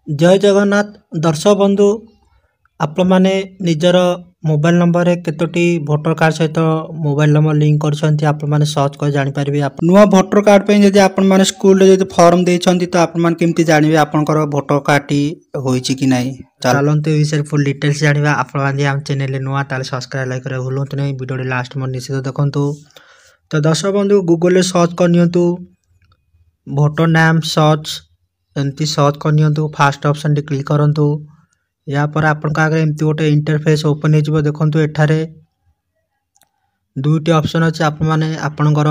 जय जगन्नाथ दर्शक बंधु आपण मैंने निजर मोबाइल नंबर रे केतोटी भोटर कार्ड सहित मोबाइल नंबर लिंक करछंती आपण माने सर्च कर जानि परिबे। नुआ भोटर कार्ड पे जदि आपण माने स्कूल रे जदि फॉर्म देछंती तो आपण माने केमती जानिबे आपनकर भोटर कार्ड टी होईची कि नाही। चलंतु ए विषय फुल डिटेल्स जानिबा। आपण माने हम चैनल नुआ ताले सब्सक्राइब लाइक करे भूलंतु नहीं। वीडियो लास्ट मन निश्चित देखंतु। तो दर्शक बंधु गूगल रे सर्च करनियंतु भोटर नाम सर्च एमती सर्च करनियंतु। फास्ट ऑप्शन टी क्लिक करंतु। या पर आपन का आगे एमती गोटे इंटरफेस ओपन हो देखु एठारे दुईटी ऑप्शन अच्छे। आपण माने आपनकर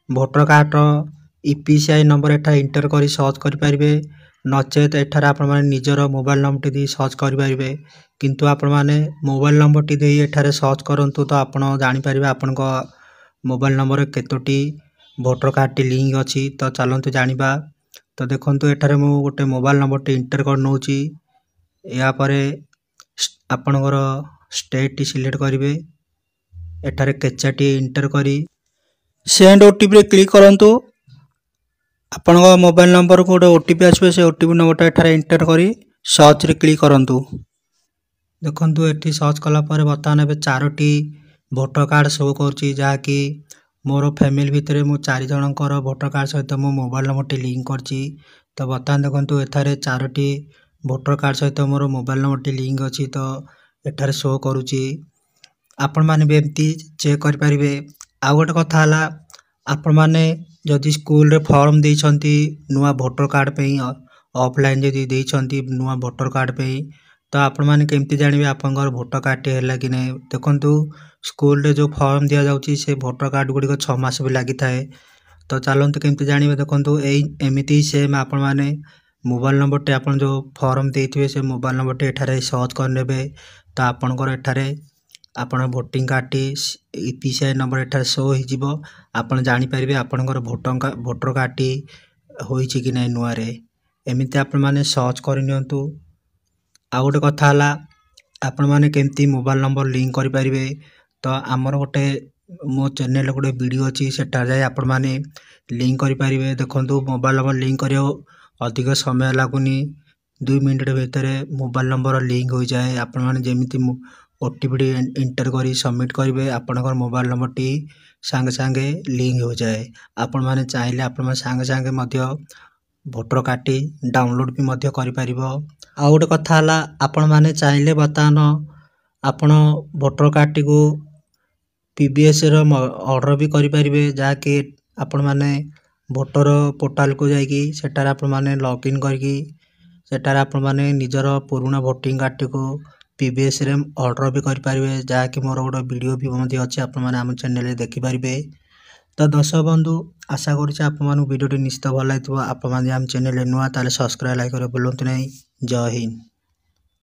भोटर कार्ड ईपीसीआई नंबर एठा इंटर करी सर्च करि परिबे। नचेत एठारे आपण माने निजर मोबाइल नंबर टी सर्च करि परिबे। किंतु आपण माने मोबाइल नंबर टी देई एठारे सर्च करंतु तो आपण जानि परिबे आपनको मोबाइल नंबर केतोटी भोटर कार्ड टी लिंक अछि। तो चलंतु जानिबा। तो देखंतु एठारे मु गोटे मोबाइल नंबर टी इंटर कर नउची। या परे आपनकर स्टेट टी सिलेक्ट करिवे। एठारे कैप्चा टी इंटर करी सेंड ओटीपी रे क्लिक करंतु। आपनकर मोबाइल नंबर को गोटे ओटीपी आसबे से ओटीपी नंबर टा एठारे इंटर करी सर्च रे क्लिक करंतु। देखंतु एठी सर्च कला परे बर्तमान एबे चारोटी भोटर कार्ड शो करची जहा कि मोर फैमिली भितरे मु 4 जनकर भोटर कार्ड सहित मो मोबाइल नंबर टी लिंक करची। तो बर्तमान देखंतु एठारे चारोटी भोटर कार्ड सहित मोर मोबाइल नंबर टी लिंक अछि। तो एठारे शो करूची। आपण माने बेमती चेक कर परिबे। आ गोटे कथा हला आपण माने जदि स्कूल रे फॉर्म देइछंती नुआ भोटर कार्ड पे ऑफलाइन जदि देइछंती नुआ भोटर कार्ड पे तो आपण माने केमती जानिबे आपनकर भोटर कार्ड टी हैला कि नै। देखंतु स्कूल रे जो फॉर्म दिया जाउची से भोटर कार्ड गुडी को 6 मास भी लागि थाए। तो चलंतु केमती जानिबे। देखंतु एई एमिति सेम आपण माने मोबाइल नंबर टे आपण जो फॉर्म देइथिबे से मोबाइल नंबर टे एठारे सर्च कर नेबे। तो आपनकर एठारे आपण वोटिंग कार्ड टी ईपीसीआई नंबर एठारे शो हि जिवो। आपण जानि परिबे आपनकर भोटर कार्ड टी होईची कि नै नुआ रे। एमिति आपण माने सर्च कर नियंतु। आ गोटे कथा हला आपण माने केमती मोबाइल नंबर लिंक करि परिबे। तो हमर गोटे मो चैनल गोटे वीडियो अछि सेटा जाय आपण माने लिंक करि परिबे। देखंतु मोबाइल नंबर लिंक करियो अधिक समय लागुनी 2 मिनिट भीतर मोबाइल नंबर लिंक हो जाए। आपण माने जेमिति ओटीपी इंटर करी सबमिट करिवे आपनकर मोबाइल नंबर टी संगे संगे लिंक हो जाए। आपण माने चाहिले आपण माने संगे संगे मध्य भोटर कार्ड टी डाउनलोड भी मध्य करि परिबो। आ गोटे कथा हला आपण माने चाहिले बतान आपण भोटर कार्ड टी को पीबीएस रो ऑर्डर भी करि परिबे। जा कि आपण माने भोटर पोर्टल को जाई कि सेटार आपण माने लॉगिन करके सेटार आपण माने निजर पुराना वोटिंग कार्ड टी को पीबीएस रे ऑर्डर भी करि परिबे। जा कि मोर गोटे वीडियो भी मध्य अछि आपण माने हम चैनल रे देखि परिबे। तो दर्शक बंधु आशा करूछि आपण मानु वीडियो टी निश्चित भल लागितबो। आपण माने हम चैनल रे नुआ ताले सब्सक्राइब लाइक करे भूलंतु नहीं। जय हिंद।